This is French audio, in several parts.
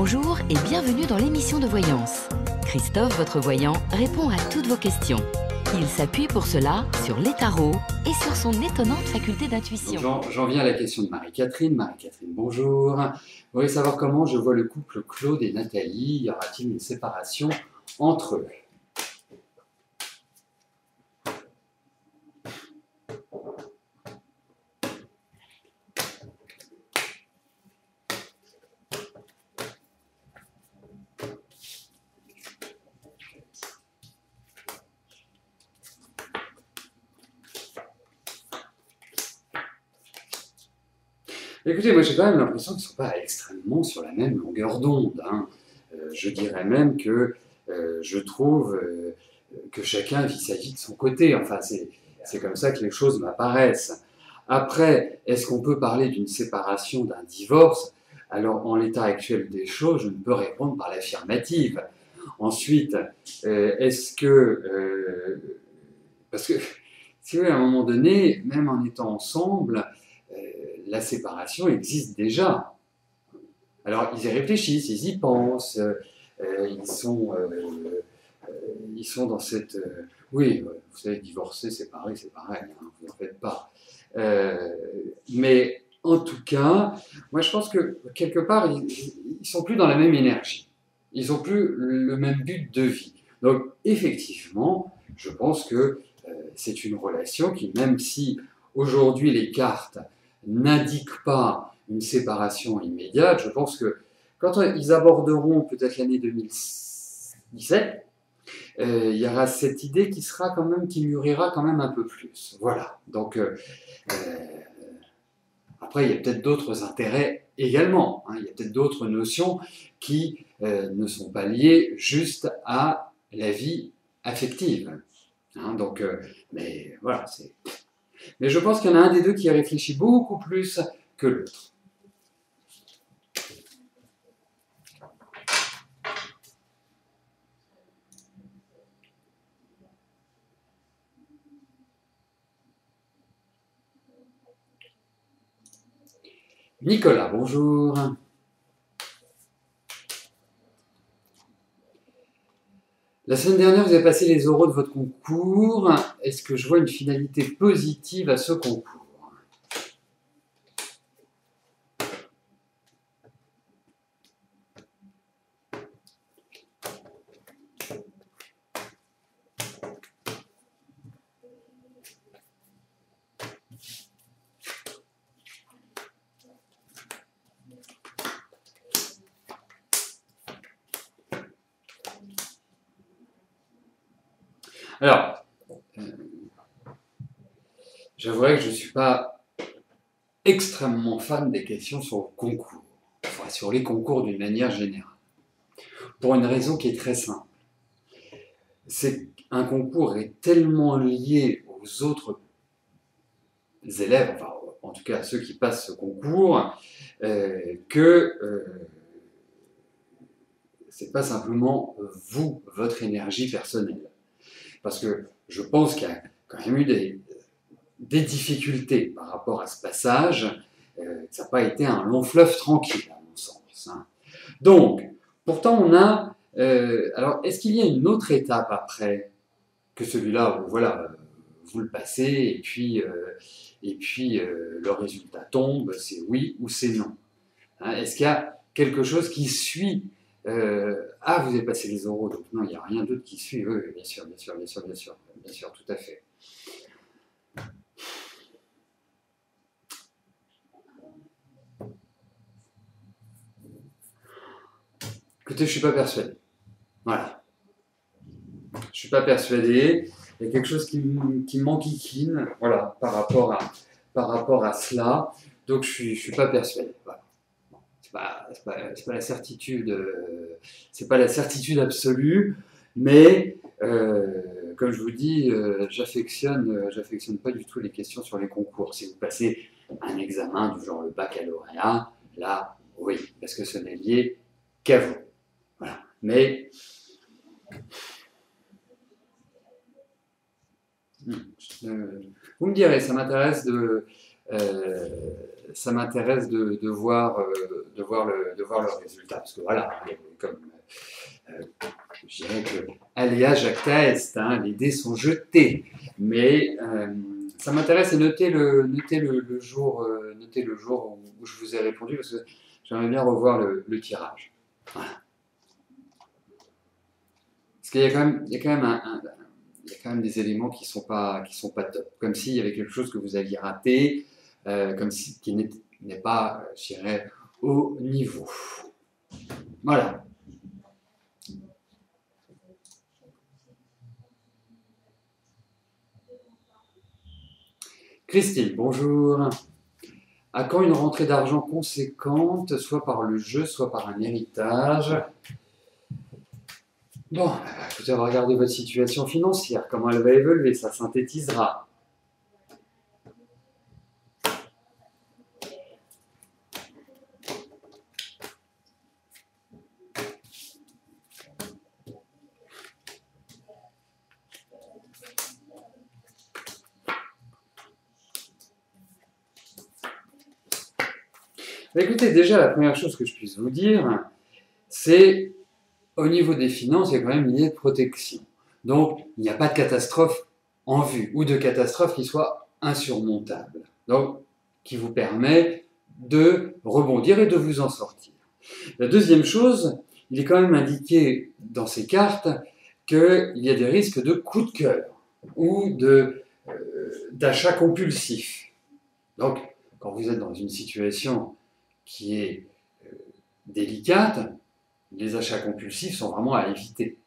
Bonjour et bienvenue dans l'émission de voyance. Christophe, votre voyant, répond à toutes vos questions. Il s'appuie pour cela sur les tarots et sur son étonnante faculté d'intuition. J'en viens à la question de Marie-Catherine. Marie-Catherine, bonjour. Vous voulez savoir comment je vois le couple Claude et Nathalie. Y aura-t-il une séparation entre eux? Écoutez, moi j'ai quand même l'impression qu'ils ne sont pas extrêmement sur la même longueur d'onde. Je dirais même que je trouve que chacun vit sa vie de son côté. Enfin, c'est comme ça que les choses m'apparaissent. Après, est-ce qu'on peut parler d'une séparation, d'un divorce? Alors, en l'état actuel des choses, je ne peux répondre par l'affirmative. Ensuite, est-ce que... parce que, si vous voulez, à un moment donné, même en étant ensemble, la séparation existe déjà. Alors, ils y réfléchissent, ils y pensent, ils sont dans cette... oui, vous savez, divorcer, séparer, c'est pareil, hein, vous n'en faites pas. Mais en tout cas, moi je pense que quelque part, ils ne sont plus dans la même énergie. Ils n'ont plus le même but de vie. Donc, effectivement, je pense que c'est une relation qui, même si aujourd'hui les cartes n'indiquent pas une séparation immédiate, je pense que quand ils aborderont peut-être l'année 2017, il y aura cette idée qui sera quand même, qui mûrira quand même un peu plus. Voilà. Donc après, il y a peut-être d'autres intérêts également. Il y a peut-être d'autres notions qui ne sont pas liées juste à la vie affective. Donc, mais voilà, c'est... Mais je pense qu'il y en a un des deux qui réfléchit beaucoup plus que l'autre. Nicolas, bonjour. La semaine dernière, vous avez passé les oraux de votre concours. Est-ce que je vois une finalité positive à ce concours? Alors, j'avouerai que je ne suis pas extrêmement fan des questions sur le concours, enfin sur les concours d'une manière générale, pour une raison qui est très simple. C'est qu'un concours est tellement lié aux autres élèves, enfin en tout cas à ceux qui passent ce concours, que c'est pas simplement vous, votre énergie personnelle. Parce que je pense qu'il y a quand même eu des difficultés par rapport à ce passage, ça n'a pas été un long fleuve tranquille, à mon sens. Donc, pourtant, on a... alors, est-ce qu'il y a une autre étape après que celui-là où, voilà, vous le passez et puis le résultat tombe, c'est oui ou c'est non? Est-ce qu'il y a quelque chose qui suit? Ah, vous avez passé les oraux, donc non, il n'y a rien d'autre qui suit. Oui, bien sûr, tout à fait. Écoutez, je ne suis pas persuadé. Voilà. Je ne suis pas persuadé. Il y a quelque chose qui m'enquiquine, voilà, par rapport à cela. Donc, je ne suis pas persuadé. Voilà. C'est pas la certitude, c'est pas la certitude absolue, mais comme je vous dis, j'affectionne pas du tout les questions sur les concours. Si vous passez un examen du genre le baccalauréat, là, oui, parce que ce n'est lié qu'à vous. Voilà. Mais vous me direz, ça m'intéresse ça m'intéresse de voir le résultat. Parce que voilà, comme je dirais que aléa jacta est, hein, les dés sont jetés. Mais ça m'intéresse et notez le jour où je vous ai répondu, parce que j'aimerais bien revoir le tirage. Voilà. Parce qu'il y a quand même des éléments qui sont pas top. Comme s'il y avait quelque chose que vous aviez raté, comme si qui n'est pas, je dirais, au niveau. Voilà. Christine, bonjour. À quand une rentrée d'argent conséquente, soit par le jeu, soit par un héritage? Bon, écoutez, on va regarder votre situation financière, comment elle va évoluer, ça synthétisera. Écoutez, déjà, la première chose que je puisse vous dire, c'est au niveau des finances, il y a quand même une idée de protection. Donc, il n'y a pas de catastrophe en vue ou de catastrophe qui soit insurmontable. Donc, qui vous permet de rebondir et de vous en sortir. La deuxième chose, il est quand même indiqué dans ces cartes qu'il y a des risques de coup de cœur ou d'achat compulsif. Donc, quand vous êtes dans une situation qui est délicate, les achats compulsifs sont vraiment à éviter.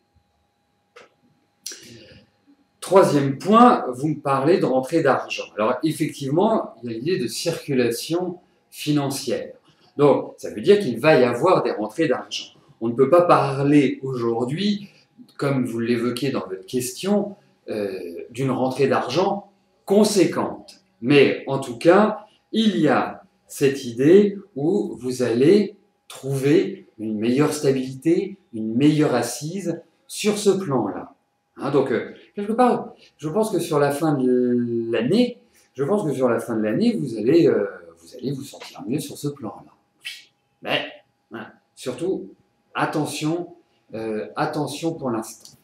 Troisième point, vous me parlez de rentrée d'argent. Alors effectivement, il y a l'idée de circulation financière. Donc, ça veut dire qu'il va y avoir des rentrées d'argent. On ne peut pas parler aujourd'hui, comme vous l'évoquez dans votre question, d'une rentrée d'argent conséquente. Mais en tout cas, il y a cette idée où vous allez trouver une meilleure stabilité, une meilleure assise sur ce plan-là. Hein, donc, quelque part, je pense que sur la fin de l'année, vous allez vous sentir mieux sur ce plan-là. Mais, voilà, surtout, attention pour l'instant.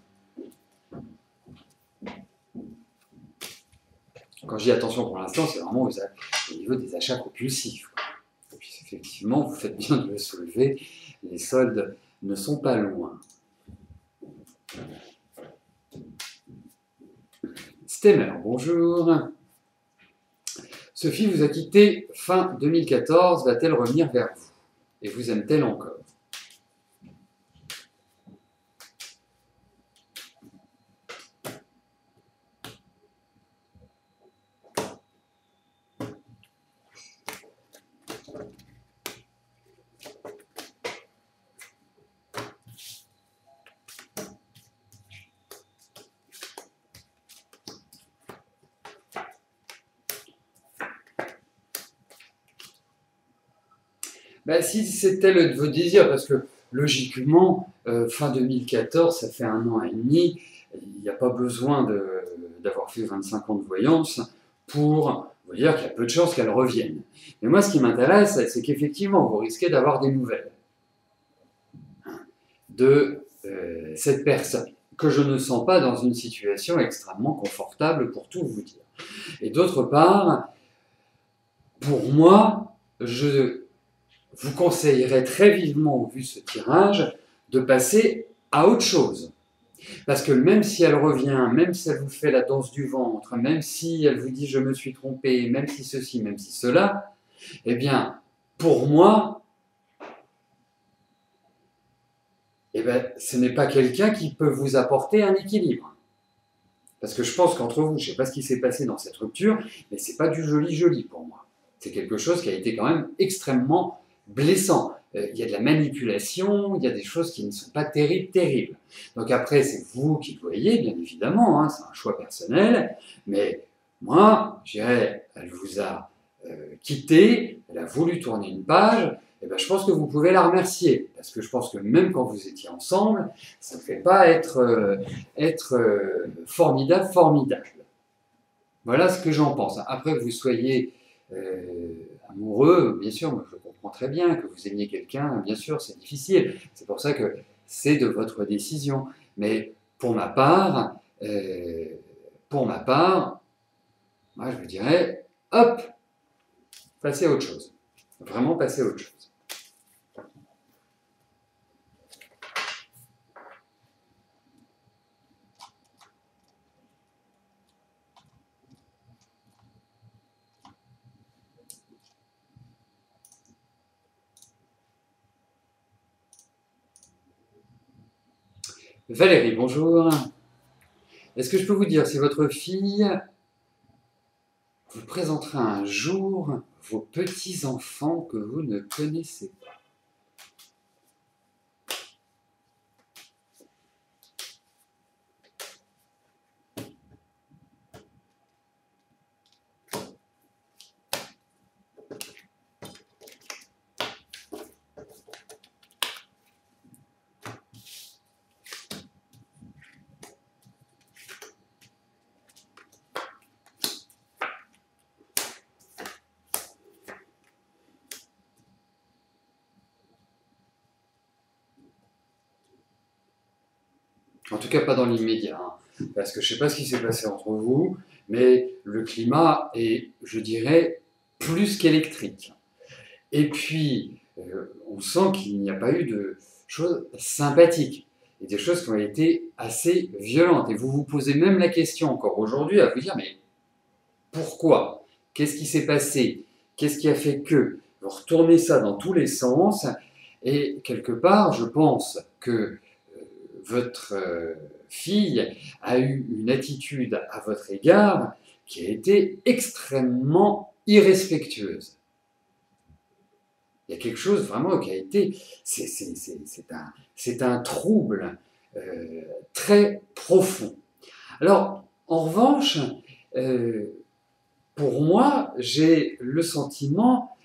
Quand je dis attention pour l'instant, c'est vraiment au niveau des achats compulsifs. Et puis, effectivement, vous faites bien de le soulever, les soldes ne sont pas loin. Stemmer, bonjour. Sophie vous a quitté fin 2014, va-t-elle revenir vers vous? Et vous aime-t-elle encore? Ben, si c'était vos désirs, parce que logiquement, fin 2014, ça fait 1 an et demi, il n'y a pas besoin d'avoir fait 25 ans de voyance pour vous dire qu'il y a peu de chances qu'elle revienne. Mais moi, ce qui m'intéresse, c'est qu'effectivement, vous risquez d'avoir des nouvelles de cette personne, que je ne sens pas dans une situation extrêmement confortable pour tout vous dire. Et d'autre part, pour moi, je vous conseillerais très vivement, au vu de ce tirage, de passer à autre chose. Parce que même si elle revient, même si elle vous fait la danse du ventre, même si elle vous dit « je me suis trompé », même si ceci, même si cela, eh bien, pour moi, eh bien, ce n'est pas quelqu'un qui peut vous apporter un équilibre. Parce que je pense qu'entre vous, je ne sais pas ce qui s'est passé dans cette rupture, mais ce n'est pas du joli-joli pour moi. C'est quelque chose qui a été quand même extrêmement blessant. Il y a de la manipulation, il y a des choses qui ne sont pas terribles. Donc après, c'est vous qui le voyez, bien évidemment, hein, c'est un choix personnel, mais moi, je dirais, elle vous a quitté, elle a voulu tourner une page, et ben, je pense que vous pouvez la remercier, parce que je pense que même quand vous étiez ensemble, ça ne fait pas être formidable. Voilà ce que j'en pense. Après que vous soyez amoureux, bien sûr, moi, je comprends très bien que vous aimiez quelqu'un, bien sûr, c'est difficile. C'est pour ça que c'est de votre décision. Mais pour ma part, moi, je vous dirais, hop, passez à autre chose. Vraiment passer à autre chose. Valérie, bonjour. Est-ce que je peux vous dire si votre fille vous présentera un jour vos petits-enfants que vous ne connaissez pas? En tout cas, pas dans l'immédiat, hein, parce que je ne sais pas ce qui s'est passé entre vous, mais le climat est, je dirais, plus qu'électrique. Et puis, on sent qu'il n'y a pas eu de choses sympathiques, et des choses qui ont été assez violentes. Et vous vous posez même la question encore aujourd'hui à vous dire, mais pourquoi? Qu'est-ce qui s'est passé? Qu'est-ce qui a fait que? Vous retournez ça dans tous les sens, et quelque part, je pense que votre fille a eu une attitude à votre égard qui a été extrêmement irrespectueuse. Il y a quelque chose vraiment qui a été... C'est un trouble très profond. Alors, en revanche, pour moi, j'ai le sentiment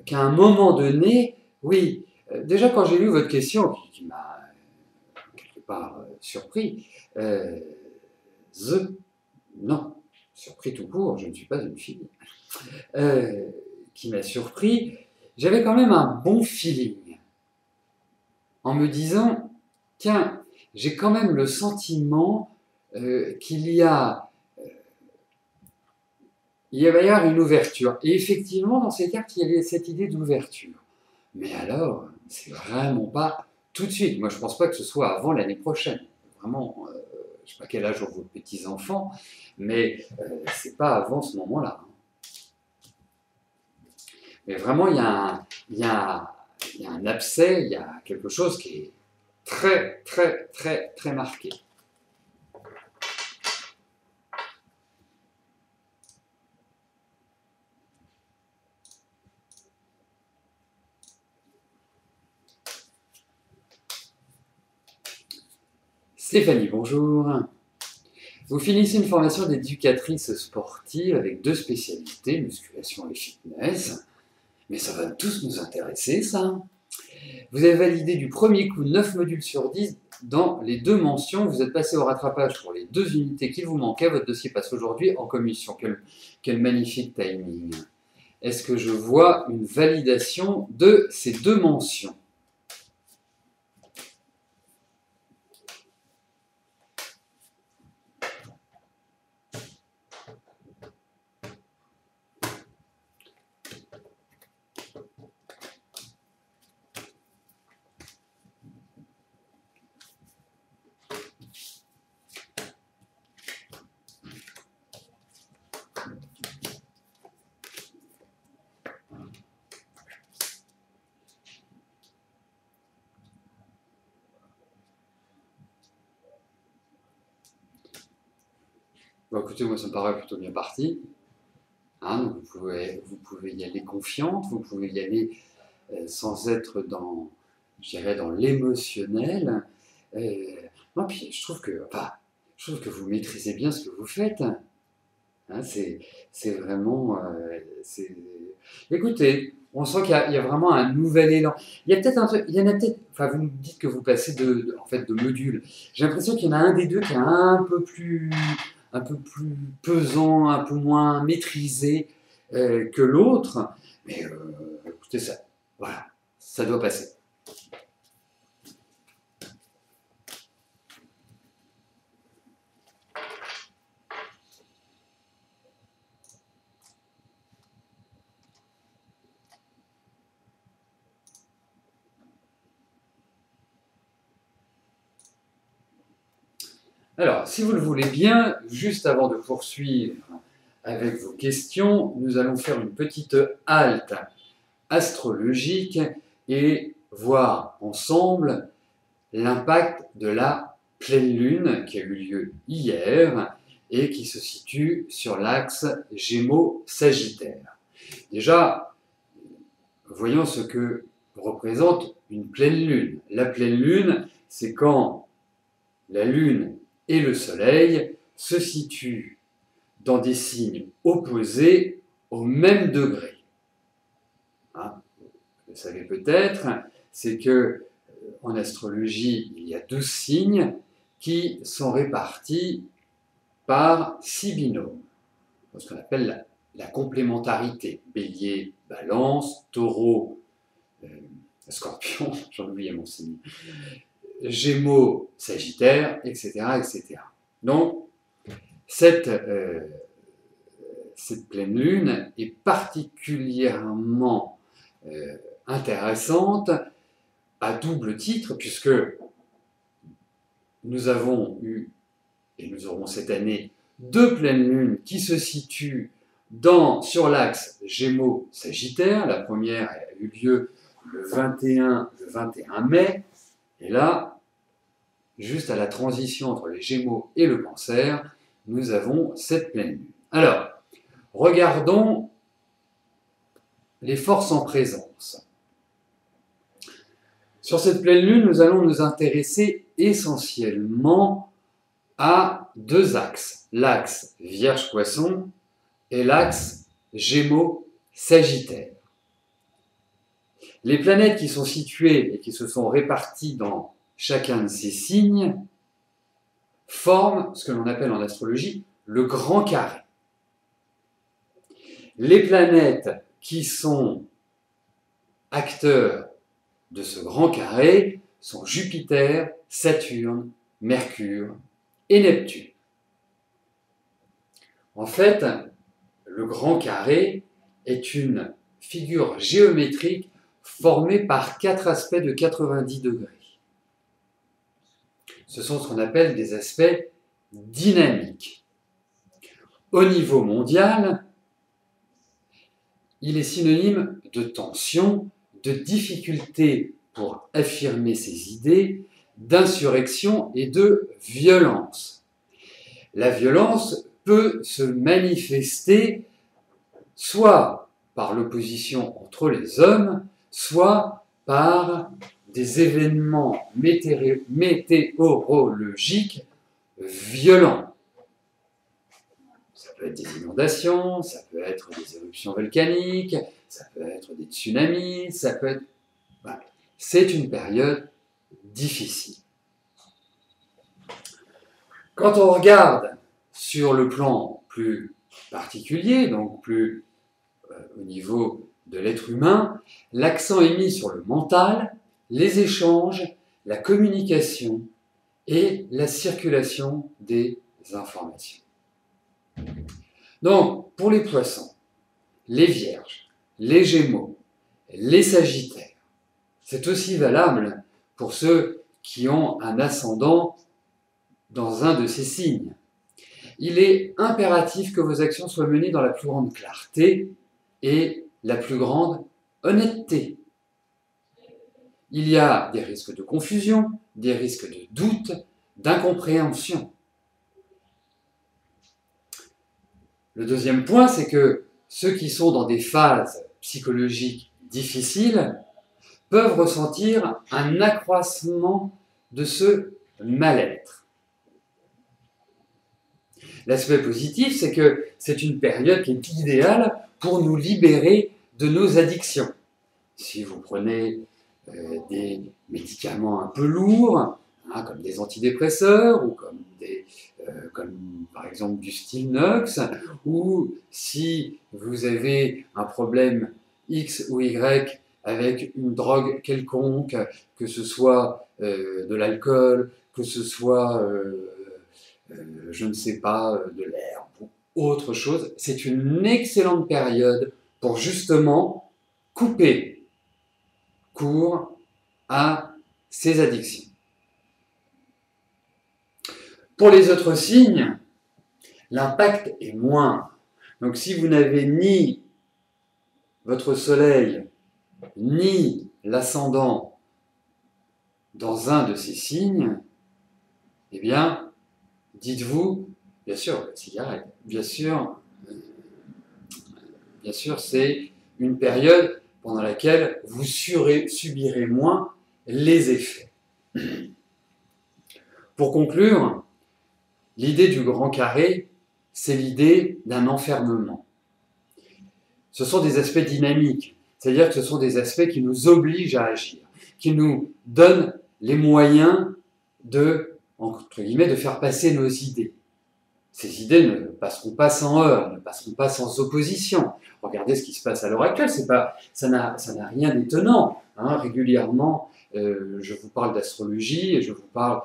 qu'à un moment donné, oui, déjà quand j'ai lu votre question, qui m'a pas surpris, non, surpris tout court, je ne suis pas une fille, qui m'a surpris, j'avais quand même un bon feeling, en me disant, tiens, j'ai quand même le sentiment qu'il il va y avoir une ouverture. Et effectivement, dans ces cartes, il y avait cette idée d'ouverture. Mais alors, c'est vraiment pas tout de suite. Moi, je ne pense pas que ce soit avant l'année prochaine. Vraiment, je ne sais pas quel âge ont vos petits-enfants, mais ce n'est pas avant ce moment-là. Mais vraiment, il y a un abcès, il y a quelque chose qui est très, très, très, très marqué. Stéphanie, bonjour. Vous finissez une formation d'éducatrice sportive avec 2 spécialités, musculation et fitness. Mais ça va tous nous intéresser, ça. Vous avez validé du premier coup 9 modules sur 10 dans les 2 mentions. Vous êtes passé au rattrapage pour les 2 unités qu'il vous manquait. Votre dossier passe aujourd'hui en commission. Quel magnifique timing. Est-ce que je vois une validation de ces 2 mentions? Bon, écoutez, moi, ça me paraît plutôt bien parti. Hein, donc vous pouvez y aller confiante, vous pouvez y aller sans être dans, je dirais, dans l'émotionnel. Non, puis je trouve que vous maîtrisez bien ce que vous faites. Hein, c'est vraiment... Écoutez, on sent qu'il y a vraiment un nouvel élan. Il y a peut-être un truc, il y en a peut-être... Enfin, vous me dites que vous passez en fait, de modules. J'ai l'impression qu'il y en a un des deux qui est un peu plus pesant, un peu moins maîtrisé. que l'autre, mais écoutez, ça, voilà, ça doit passer. Alors, si vous le voulez bien, juste avant de poursuivre avec vos questions, nous allons faire une petite halte astrologique et voir ensemble l'impact de la pleine lune qui a eu lieu hier et qui se situe sur l'axe Gémeaux-Sagittaire. Déjà, voyons ce que représente une pleine lune. La pleine lune, c'est quand la lune et le soleil se situent dans des signes opposés au même degré. Hein, vous le savez peut-être, c'est que en astrologie, il y a 12 signes qui sont répartis par 6 binômes, ce qu'on appelle la complémentarité. Bélier, Balance, Taureau, Scorpion, j'en oubliais mon signe, Gémeaux, Sagittaire, etc., etc. Donc, cette pleine lune est particulièrement intéressante à double titre, puisque nous avons eu, et nous aurons cette année, 2 pleines lunes qui se situent sur l'axe Gémeaux-Sagittaire. La première a eu lieu le 21 mai, et là, juste à la transition entre les Gémeaux et le Cancer, nous avons cette pleine lune. Alors, regardons les forces en présence. Sur cette pleine lune, nous allons nous intéresser essentiellement à 2 axes. L'axe Vierge-Poisson et l'axe Gémeaux-Sagittaire. Les planètes qui sont situées et qui se sont réparties dans chacun de ces signes forment ce que l'on appelle en astrologie le grand carré. Les planètes qui sont acteurs de ce grand carré sont Jupiter, Saturne, Mercure et Neptune. En fait, le grand carré est une figure géométrique formée par 4 aspects de 90 degrés. Ce sont ce qu'on appelle des aspects dynamiques. Au niveau mondial, il est synonyme de tension, de difficulté pour affirmer ses idées, d'insurrection et de violence. La violence peut se manifester soit par l'opposition entre les hommes, soit par des événements météorologiques violents. Ça peut être des inondations, ça peut être des éruptions volcaniques, ça peut être des tsunamis, ça peut être... Voilà. C'est une période difficile. Quand on regarde sur le plan plus particulier, donc plus au niveau de l'être humain, l'accent est mis sur le mental, les échanges, la communication et la circulation des informations. Donc, pour les poissons, les vierges, les gémeaux, les sagittaires, c'est aussi valable pour ceux qui ont un ascendant dans un de ces signes. Il est impératif que vos actions soient menées dans la plus grande clarté et la plus grande honnêteté. Il y a des risques de confusion, des risques de doute, d'incompréhension. Le deuxième point, c'est que ceux qui sont dans des phases psychologiques difficiles peuvent ressentir un accroissement de ce mal-être. L'aspect positif, c'est que c'est une période qui est idéale pour nous libérer de nos addictions. Si vous prenez des médicaments un peu lourds, comme des antidépresseurs ou comme des comme par exemple du Stilnox, ou si vous avez un problème X ou Y avec une drogue quelconque, que ce soit de l'alcool, que ce soit, je ne sais pas, de l'herbe ou autre chose, c'est une excellente période pour justement couper court à ces addictions. Pour les autres signes, l'impact est moindre. Donc si vous n'avez ni votre soleil, ni l'ascendant dans un de ces signes, eh bien, dites-vous, bien sûr, la cigarette, bien sûr, c'est une période pendant laquelle vous subirez moins les effets. Pour conclure, l'idée du grand carré, c'est l'idée d'un enfermement. Ce sont des aspects dynamiques, c'est-à-dire que ce sont des aspects qui nous obligent à agir, qui nous donnent les moyens de, entre guillemets, de faire passer nos idées. Ces idées ne passeront pas sans heurts, ne passeront pas sans opposition. Regardez ce qui se passe à l'heure actuelle, ça n'a rien d'étonnant. Régulièrement, je vous parle d'astrologie et je vous parle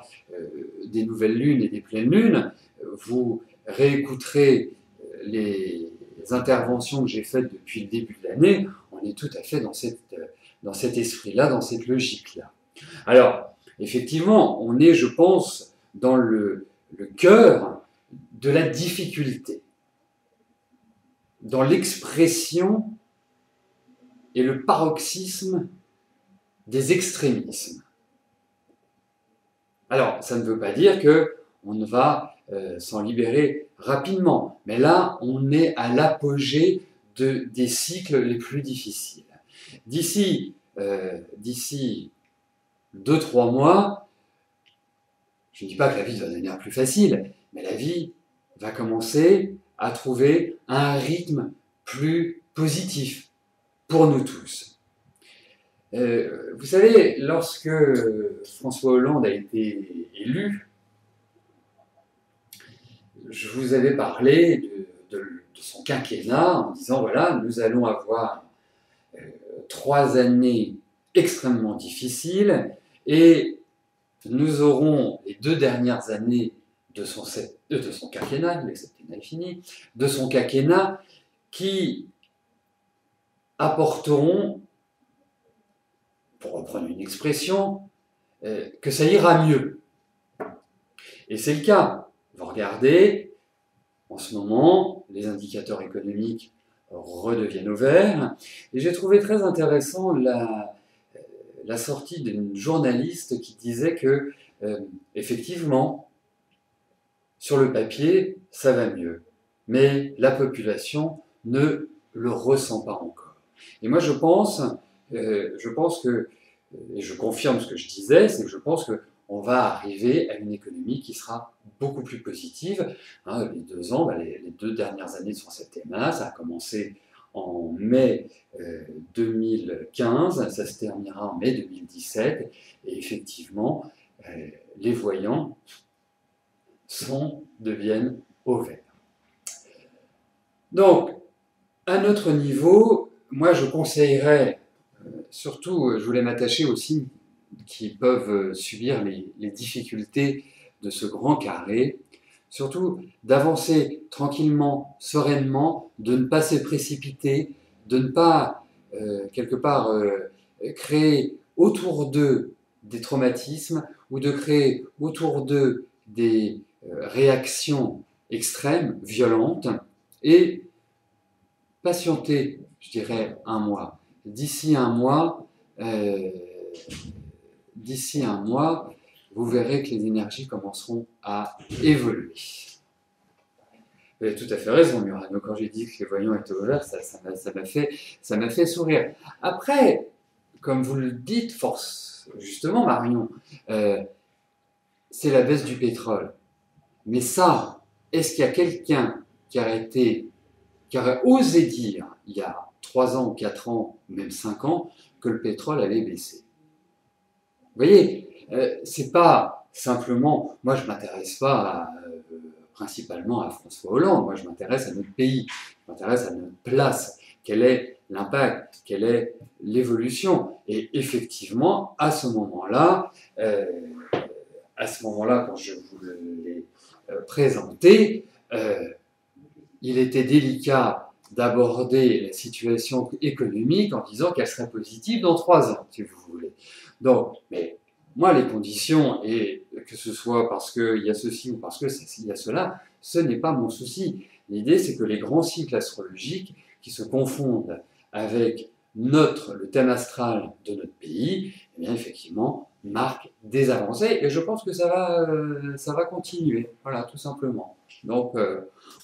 des nouvelles lunes et des pleines lunes. Vous réécouterez les interventions que j'ai faites depuis le début de l'année. On est tout à fait dans cet esprit-là, dans cette logique-là. Alors, effectivement, on est, je pense, dans le cœur de la difficulté, dans l'expression et le paroxysme des extrémismes. Alors, ça ne veut pas dire qu'on ne va s'en libérer rapidement, mais là, on est à l'apogée des cycles les plus difficiles. D'ici 2-3 mois, je ne dis pas que la vie va devenir plus facile, mais la vie va commencer à trouver un rythme plus positif pour nous tous. Vous savez, lorsque François Hollande a été élu, je vous avais parlé de son quinquennat en disant, voilà, nous allons avoir 3 années extrêmement difficiles et nous aurons les 2 dernières années de son quinquennat, le septennat est fini, de son quinquennat, qui apporteront, pour reprendre une expression, que ça ira mieux. Et c'est le cas. Vous regardez, en ce moment, les indicateurs économiques redeviennent au vert, et j'ai trouvé très intéressant la sortie d'une journaliste qui disait que, effectivement, sur le papier, ça va mieux, mais la population ne le ressent pas encore. Et moi, je pense que, et je confirme ce que je disais, c'est que je pense qu'on va arriver à une économie qui sera beaucoup plus positive. Les 2 ans, les 2 dernières années de son septennat, ça a commencé en mai 2015, ça se terminera en mai 2017, et effectivement, les voyants deviennent au vert. Donc, à notre niveau, moi je conseillerais, surtout je voulais m'attacher aux signes qui peuvent subir les difficultés de ce grand carré, surtout d'avancer tranquillement, sereinement, de ne pas se précipiter, de ne pas, quelque part, créer autour d'eux des traumatismes ou de créer autour d'eux des réactions extrêmes, violentes, et patienter, je dirais, 1 mois. D'ici un mois, vous verrez que les énergies commenceront à évoluer. Vous avez tout à fait raison, Murano. Quand j'ai dit que les voyants étaient ouverts, ça m'a fait sourire. Après, comme vous le dites, justement, Marion, c'est la baisse du pétrole. Mais ça, est-ce qu'il y a quelqu'un qui aurait osé dire, il y a 3 ans, 4 ans, même 5 ans, que le pétrole allait baisser? Vous voyez, c'est pas simplement, moi je m'intéresse pas principalement à François Hollande. Moi, je m'intéresse à notre pays, je m'intéresse à notre place. Quel est l'impact? Quelle est l'évolution? Et effectivement, à ce moment-là, quand je vous l'ai présenté, il était délicat d'aborder la situation économique en disant qu'elle serait positive dans 3 ans, si vous voulez. Donc, mais moi, les conditions, et que ce soit parce qu'il y a ceci ou parce qu'il y a cela, ce n'est pas mon souci. L'idée, c'est que les grands cycles astrologiques qui se confondent avec le thème astral de notre pays, eh bien, effectivement, marquent des avancées. Et je pense que ça va continuer. Voilà, tout simplement. Donc,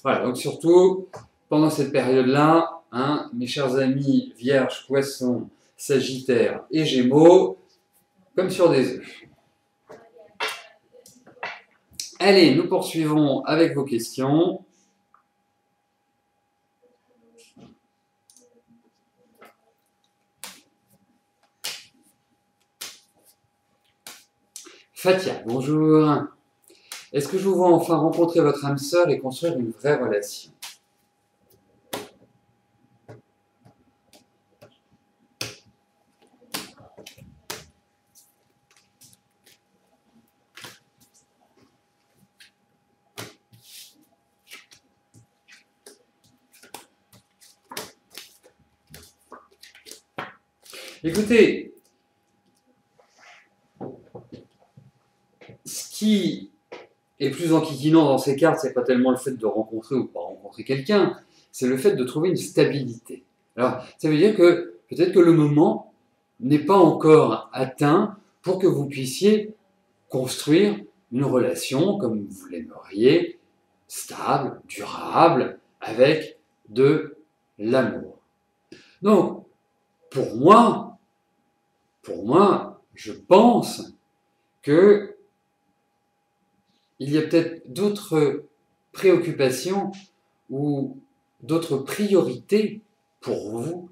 voilà. Donc, surtout, pendant cette période-là, hein, mes chers amis Vierge, Poisson, Sagittaire et Gémeaux, comme sur des œufs. Allez, nous poursuivons avec vos questions. Fatia, bonjour. Est-ce que je vous vois enfin rencontrer votre âme sœur et construire une vraie relation? Écoutez, ce qui est plus enquiquinant dans ces cartes, c'est pas tellement le fait de rencontrer ou pas rencontrer quelqu'un, c'est le fait de trouver une stabilité. Alors, ça veut dire que peut-être que le moment n'est pas encore atteint pour que vous puissiez construire une relation comme vous l'aimeriez, stable, durable, avec de l'amour. Donc, pour moi, je pense que il y a peut-être d'autres préoccupations ou d'autres priorités pour vous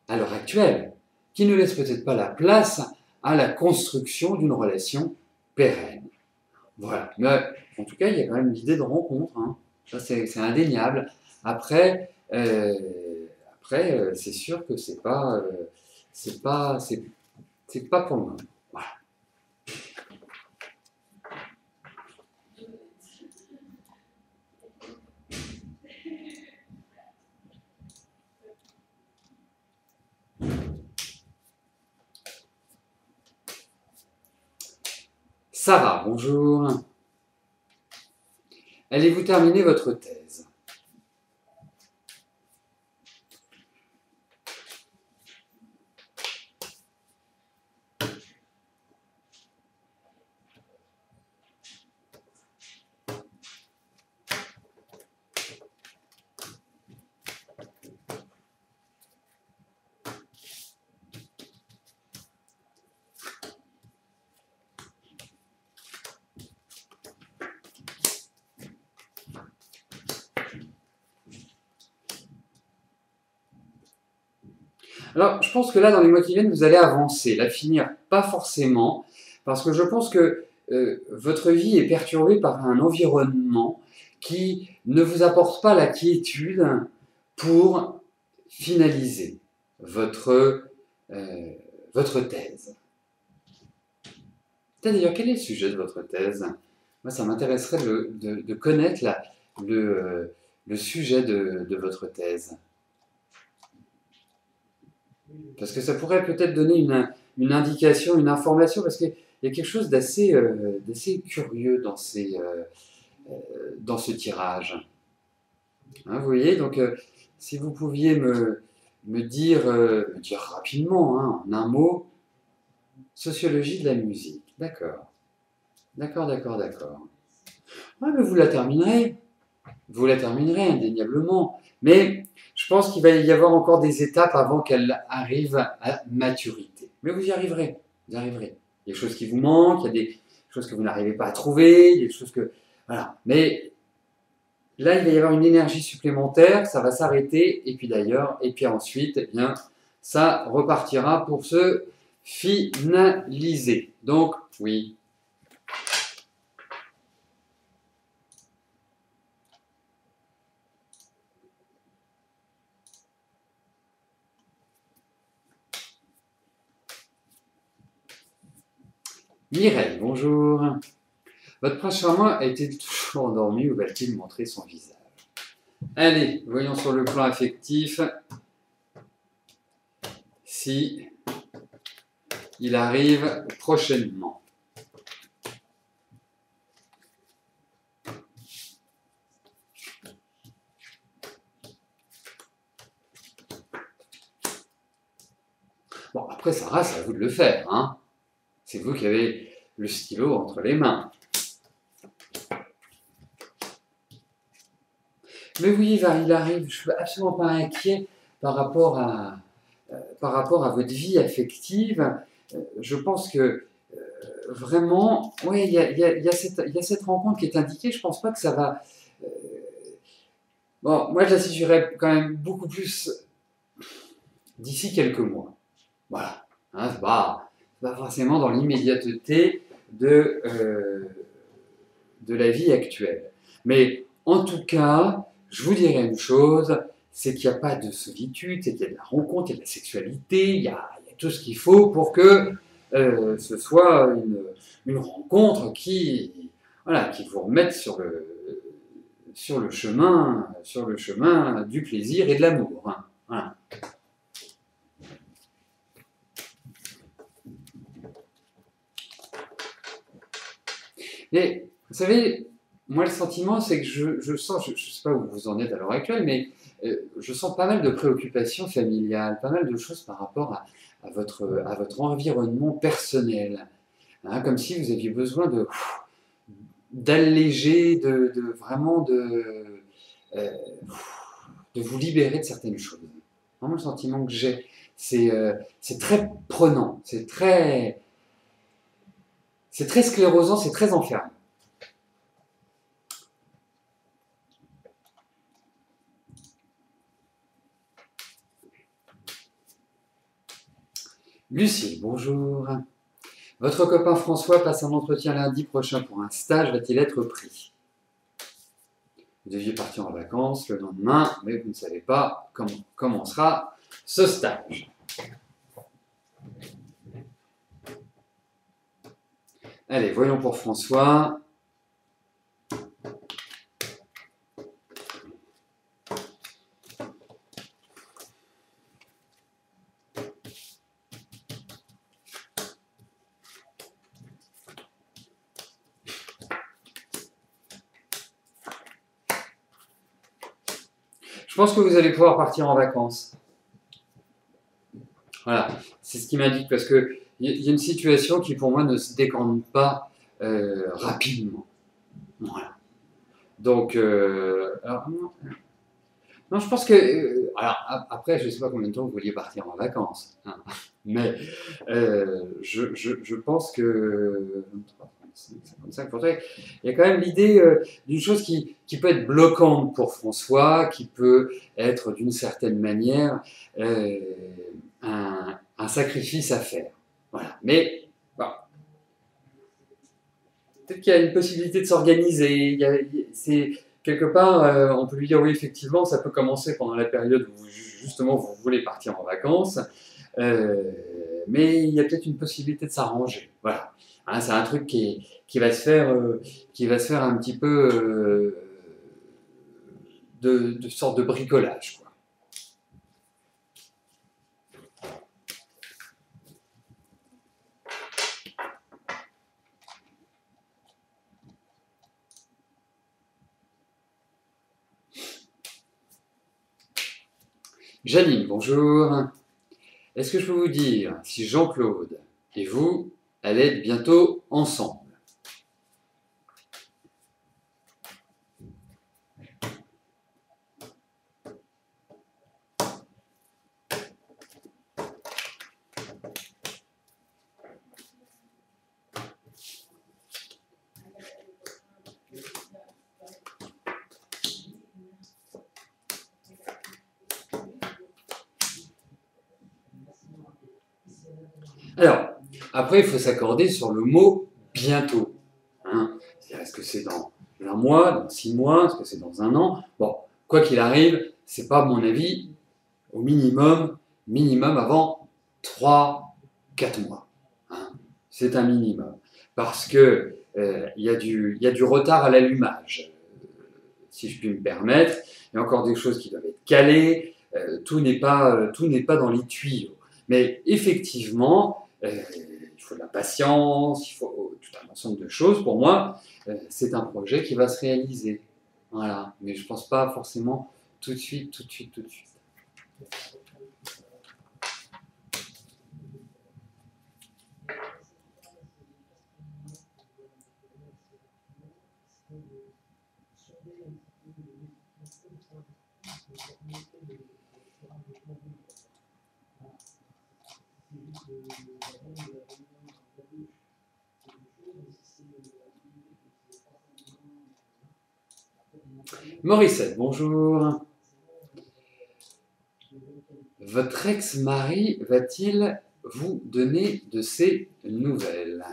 à l'heure actuelle, qui ne laissent peut-être pas la place à la construction d'une relation pérenne. Voilà. Mais en tout cas, il y a quand même l'idée de rencontre. Hein. Ça, c'est indéniable. Après, c'est sûr que c'est pas pour le moment. Voilà. Sarah, bonjour. Allez-vous terminer votre thèse? Alors, je pense que là, dans les mois qui viennent, vous allez avancer. La finir, pas forcément, parce que je pense que votre vie est perturbée par un environnement qui ne vous apporte pas la quiétude pour finaliser votre thèse. D'ailleurs, quel est le sujet de votre thèse? Moi, ça m'intéresserait de connaître le sujet de votre thèse. Parce que ça pourrait peut-être donner une indication, une information, parce qu'il y a quelque chose d'assez curieux dans ce tirage. Hein, vous voyez, donc si vous pouviez me dire rapidement, hein, en un mot, sociologie de la musique. D'accord. D'accord. Ouais, mais vous la terminerez. Vous la terminerez indéniablement. Mais je pense qu'il va y avoir encore des étapes avant qu'elle arrive à maturité. Mais vous y arriverez. Vous y arriverez. Il y a des choses qui vous manquent, il y a des choses que vous n'arrivez pas à trouver, il y a des choses que... Voilà. Mais là, il va y avoir une énergie supplémentaire, ça va s'arrêter, et puis ensuite, eh bien, ça repartira pour se finaliser. Donc, oui. Mireille, bonjour. Votre prince charmant a-t-il toujours endormi ou va-t-il montrer son visage? Allez, voyons sur le plan affectif si il arrive prochainement. Bon, après, Sarah, c'est à vous de le faire, hein. C'est vous qui avez le stylo entre les mains. Mais oui, il arrive, je ne suis absolument pas inquiet par rapport à votre vie affective. Je pense que vraiment, oui, il y a cette rencontre qui est indiquée. Je ne pense pas que ça va... Bon, moi, je la situerais quand même beaucoup plus d'ici quelques mois. Voilà. Hein, c'est pas forcément dans l'immédiateté de la vie actuelle. Mais en tout cas, je vous dirais une chose, c'est qu'il n'y a pas de solitude, c'est qu'il y a de la rencontre, il y a de la sexualité, il y a tout ce qu'il faut pour que ce soit une rencontre qui vous remette sur le chemin du plaisir et de l'amour. Hein. Voilà. Et vous savez, moi, le sentiment, c'est que je sens, je ne sais pas où vous en êtes à l'heure actuelle, mais je sens pas mal de préoccupations familiales, pas mal de choses par rapport à votre environnement personnel. Hein, comme si vous aviez besoin d'alléger, vraiment euh, de vous libérer de certaines choses. Vraiment, le sentiment que j'ai, c'est très prenant, c'est très sclérosant, c'est très enfermant. Lucie, bonjour. Votre copain François passe un entretien lundi prochain pour un stage, va-t-il être pris? Vous deviez partir en vacances le lendemain, mais vous ne savez pas comment sera ce stage. Allez, voyons pour François. Je pense que vous allez pouvoir partir en vacances. Voilà, c'est ce qui m'indique, parce qu'il y a une situation qui pour moi ne se décante pas rapidement. Voilà. Donc, alors, non, je pense que... alors, après, je ne sais pas combien de temps vous vouliez partir en vacances, hein, mais je pense que... 55, pour toi, il y a quand même l'idée d'une chose qui peut être bloquante pour François, qui peut être d'une certaine manière un sacrifice à faire. Voilà. Mais bon, peut-être qu'il y a une possibilité de s'organiser. C'est quelque part, on peut lui dire oui, effectivement, ça peut commencer pendant la période où justement vous voulez partir en vacances, mais il y a peut-être une possibilité de s'arranger. Voilà. Hein, c'est un truc qui va se faire un petit peu de sorte de bricolage, quoi. Janine, bonjour. Est-ce que je peux vous dire si Jean-Claude et vous allez être bientôt ensemble? Alors, après, il faut s'accorder sur le mot « bientôt ». Hein, est-ce que c'est dans un mois, dans 6 mois, est-ce que c'est dans un an? Bon, quoi qu'il arrive, c'est pas, à mon avis, au minimum avant 3-4 mois. Hein. c'est un minimum. Parce que il y a du retard à l'allumage, si je puis me permettre. Il y a encore des choses qui doivent être calées. Tout n'est pas dans les tuyaux. Mais effectivement, il faut de la patience, il faut tout un ensemble de choses. Pour moi, c'est un projet qui va se réaliser. Voilà. Mais je ne pense pas forcément tout de suite. Morissette, bonjour. Votre ex-mari va-t-il vous donner de ses nouvelles?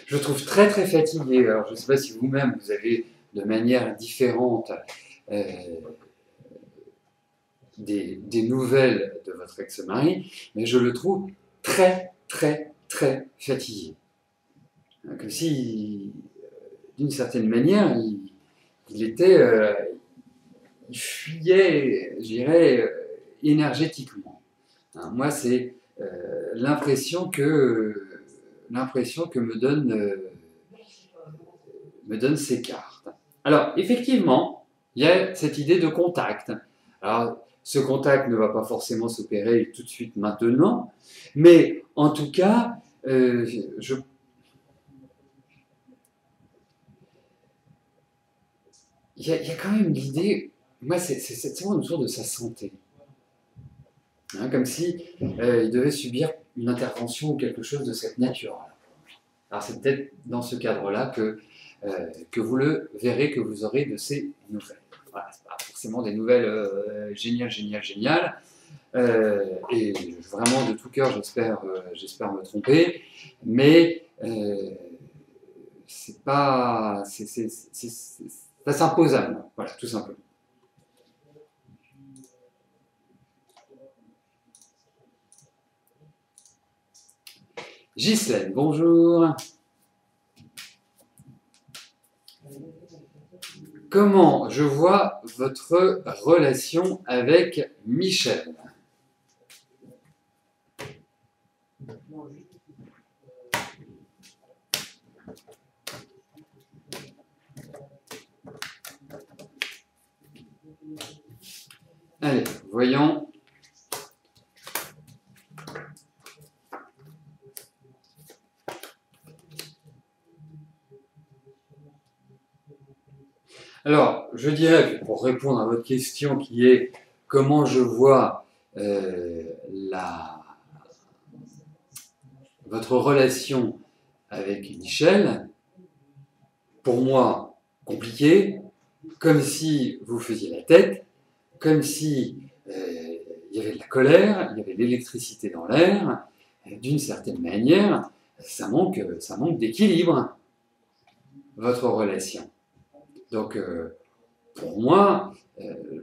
Je trouve très très fatigué. Alors je ne sais pas si vous-même vous avez de manière différente des nouvelles de votre ex-mari, mais je le trouve très très très fatigué. Comme si, d'une certaine manière, il fuyait, je dirais, énergétiquement. Hein, moi, c'est l'impression que me donne ces cartes. Alors, effectivement, il y a cette idée de contact. Alors, ce contact ne va pas forcément s'opérer tout de suite maintenant, mais en tout cas, il y a quand même l'idée, moi, c'est vraiment autour de sa santé. Hein, comme si il devait subir une intervention ou quelque chose de cette nature. Alors c'est peut-être dans ce cadre-là que vous le verrez, que vous aurez de ces nouvelles. Voilà, c'est pas forcément des nouvelles géniales. Et vraiment de tout cœur, j'espère me tromper, mais c'est pas, ça s'impose à moi, voilà, tout simplement. Ghislaine, bonjour. Comment je vois votre relation avec Michel? Allez, voyons. Alors, je dirais, pour répondre à votre question qui est comment je vois votre relation avec Michel, pour moi, compliqué, comme si vous faisiez la tête, comme si il y avait de la colère, il y avait de l'électricité dans l'air, d'une certaine manière, ça manque d'équilibre, votre relation. Donc, pour moi,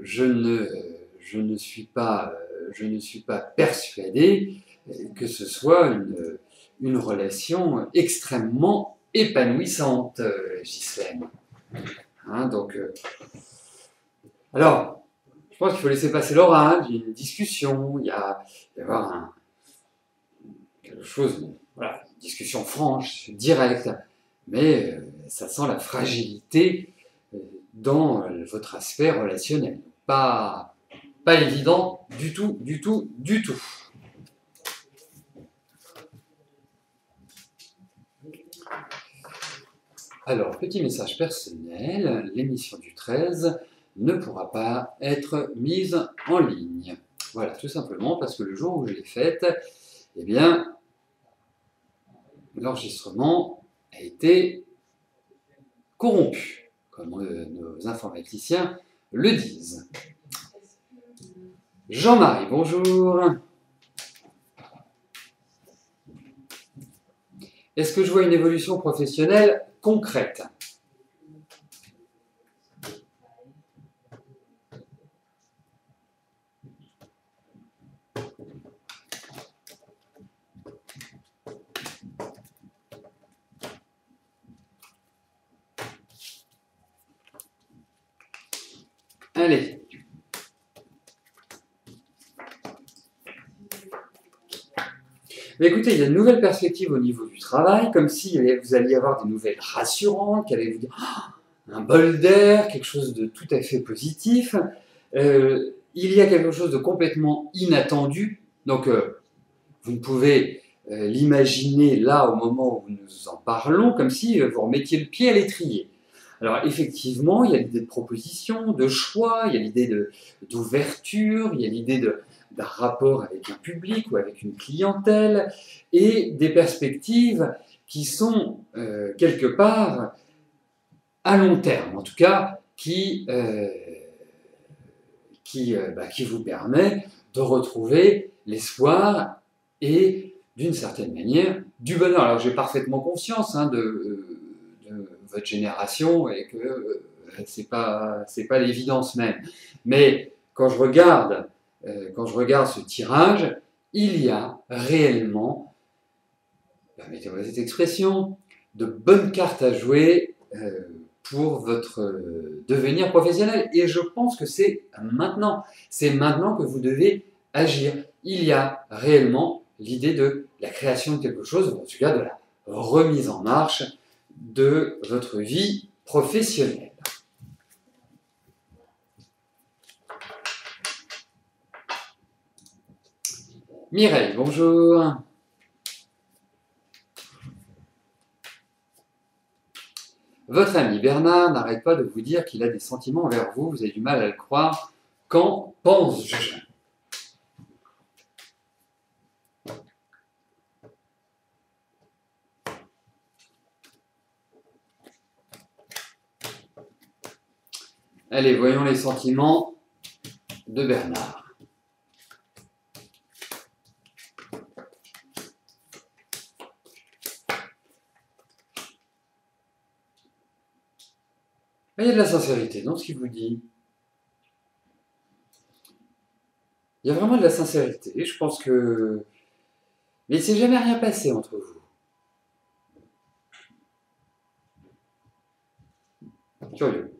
je ne suis pas persuadé que ce soit une relation extrêmement épanouissante, Ghislaine. Hein, donc, alors, je pense qu'il faut laisser passer l'orage, il y a une discussion, il y avoir quelque chose, voilà, une discussion franche, directe, mais ça sent la fragilité dans votre aspect relationnel. Pas évident du tout. Alors, petit message personnel, l'émission du 13, ne pourra pas être mise en ligne. Voilà, tout simplement parce que le jour où je l'ai faite, eh bien, l'enregistrement a été corrompu, comme nos informaticiens le disent. Jean-Marie, bonjour. Est-ce que je vois une évolution professionnelle concrète? Allez. Mais écoutez, il y a de nouvelles perspectives au niveau du travail, comme si vous alliez avoir des nouvelles rassurantes, qui allaient vous dire un bol d'air, quelque chose de tout à fait positif. Il y a quelque chose de complètement inattendu, donc vous ne pouvez l'imaginer là au moment où nous en parlons, comme si vous remettiez le pied à l'étrier. Alors effectivement, il y a l'idée de proposition, de choix, il y a l'idée d'ouverture, il y a l'idée d'un rapport avec un public ou avec une clientèle, et des perspectives qui sont quelque part à long terme, en tout cas qui vous permet de retrouver l'espoir et, d'une certaine manière, du bonheur. Alors j'ai parfaitement conscience de votre génération et que c'est pas l'évidence même. Mais quand je regarde ce tirage, il y a réellement, permettez-moi cette expression, de bonnes cartes à jouer pour votre devenir professionnel. Et je pense que c'est maintenant que vous devez agir. Il y a réellement l'idée de la création de quelque chose, ou en tout cas de la remise en marche de votre vie professionnelle. Mireille, bonjour. Votre ami Bernard n'arrête pas de vous dire qu'il a des sentiments envers vous, vous avez du mal à le croire. Qu'en pense-je? Allez, voyons les sentiments de Bernard. Il y a de la sincérité dans ce qu'il vous dit. Il y a vraiment de la sincérité. Je pense que... Mais il ne s'est jamais rien passé entre vous. Curieux.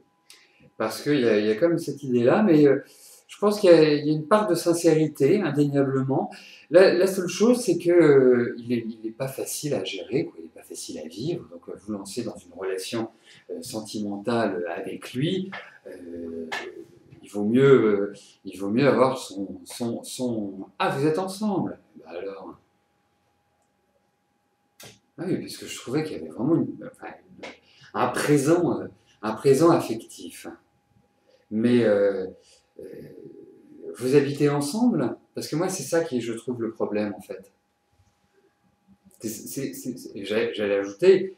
Parce qu'il y a comme cette idée-là, mais je pense qu'il y a une part de sincérité, indéniablement. La seule chose, c'est qu'il n'est pas facile à gérer, quoi. Il n'est pas facile à vivre. Donc, vous lancez dans une relation sentimentale avec lui, il vaut mieux avoir son... Ah, vous êtes ensemble? Bah alors... Ah oui, parce que je trouvais qu'il y avait vraiment un présent affectif. Mais vous habitez ensemble? Parce que moi, c'est ça qui, je trouve, le problème, en fait. J'allais ajouter,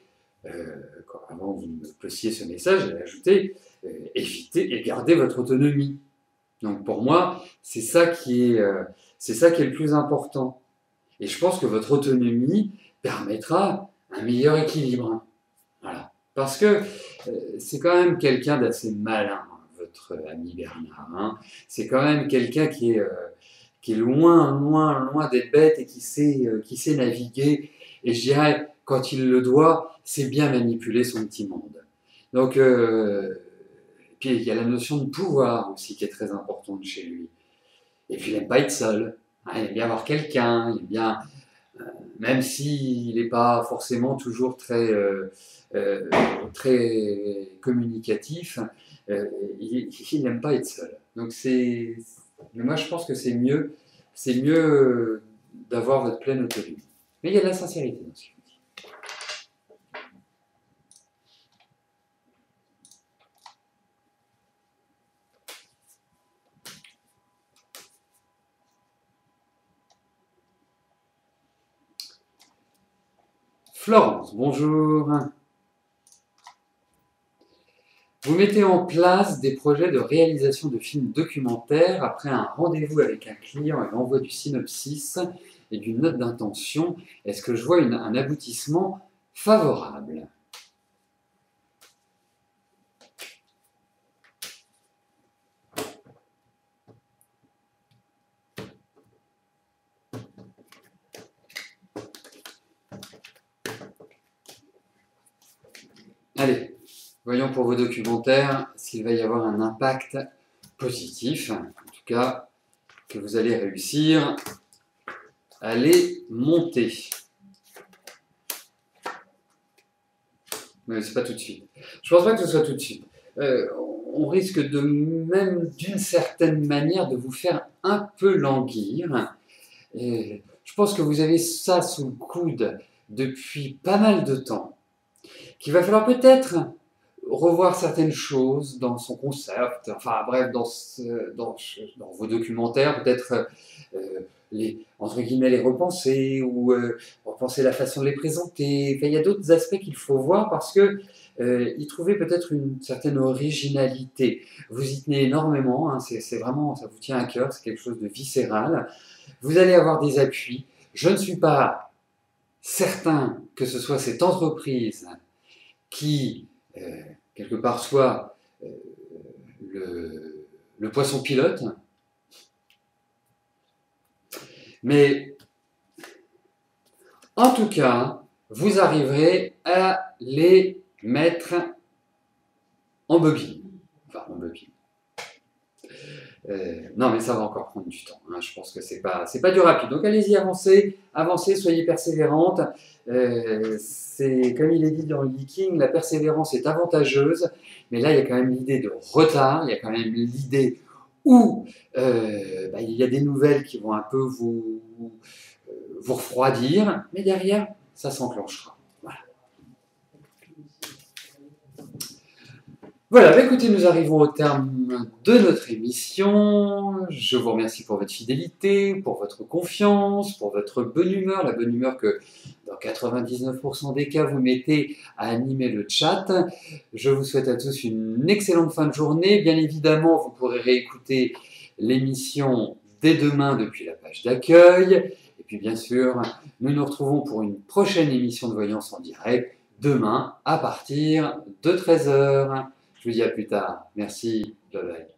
avant que vous me postiez ce message, j'allais ajouter, évitez et gardez votre autonomie. Donc pour moi, c'est ça qui est le plus important. Et je pense que votre autonomie permettra un meilleur équilibre. Voilà. Parce que c'est quand même quelqu'un d'assez malin, votre ami Bernard. Hein. C'est quand même quelqu'un qui est loin d'être bête et qui sait naviguer. Et je dirais, quand il le doit, c'est bien manipuler son petit monde. Donc, puis il y a la notion de pouvoir aussi qui est très importante chez lui. Et puis il n'aime pas être seul. Hein, il aime bien avoir quelqu'un, il aime bien... même s'il n'est pas forcément toujours très communicatif, il n'aime pas être seul. Donc mais moi je pense que c'est mieux d'avoir votre pleine autonomie. Mais il y a de la sincérité dans ce qu'il dit. Florence, bonjour. Vous mettez en place des projets de réalisation de films documentaires après un rendez-vous avec un client et l'envoi du synopsis et d'une note d'intention. Est-ce que je vois un aboutissement favorable? Allez, voyons pour vos documentaires s'il va y avoir un impact positif, en tout cas que vous allez réussir à les monter. Mais c'est pas tout de suite. Je pense pas que ce soit tout de suite. On risque de même d'une certaine manière de vous faire un peu languir. Et je pense que vous avez ça sous le coude depuis pas mal de temps. Qu'il va falloir peut-être revoir certaines choses dans son concept, enfin bref, dans vos documentaires, peut-être entre guillemets, les repenser ou repenser la façon de les présenter. Enfin, il y a d'autres aspects qu'il faut voir parce que y trouver peut-être une certaine originalité. Vous y tenez énormément, hein, c'est vraiment, ça vous tient à cœur, c'est quelque chose de viscéral. Vous allez avoir des appuis. Je ne suis pas certain que ce soit cette entreprise qui, quelque part, soit le poisson pilote. Mais, en tout cas, vous arriverez à les mettre en bobine. Enfin, en bobine. Non, mais ça va encore prendre du temps. Hein. Je pense que c'est pas du rapide. Donc, allez-y, avancez, soyez persévérante. C'est comme il est dit dans le Viking, la persévérance est avantageuse. Mais là, il y a quand même l'idée de retard. Il y a quand même l'idée où il y a des nouvelles qui vont un peu vous refroidir. Mais derrière, ça s'enclenchera. Voilà, écoutez, nous arrivons au terme de notre émission. Je vous remercie pour votre fidélité, pour votre confiance, pour votre bonne humeur, la bonne humeur que dans 99% des cas vous mettez à animer le chat. Je vous souhaite à tous une excellente fin de journée. Bien évidemment, vous pourrez réécouter l'émission dès demain depuis la page d'accueil. Et puis bien sûr, nous nous retrouvons pour une prochaine émission de Voyance en direct demain à partir de 13h. Je vous dis à plus tard. Merci. Bye bye.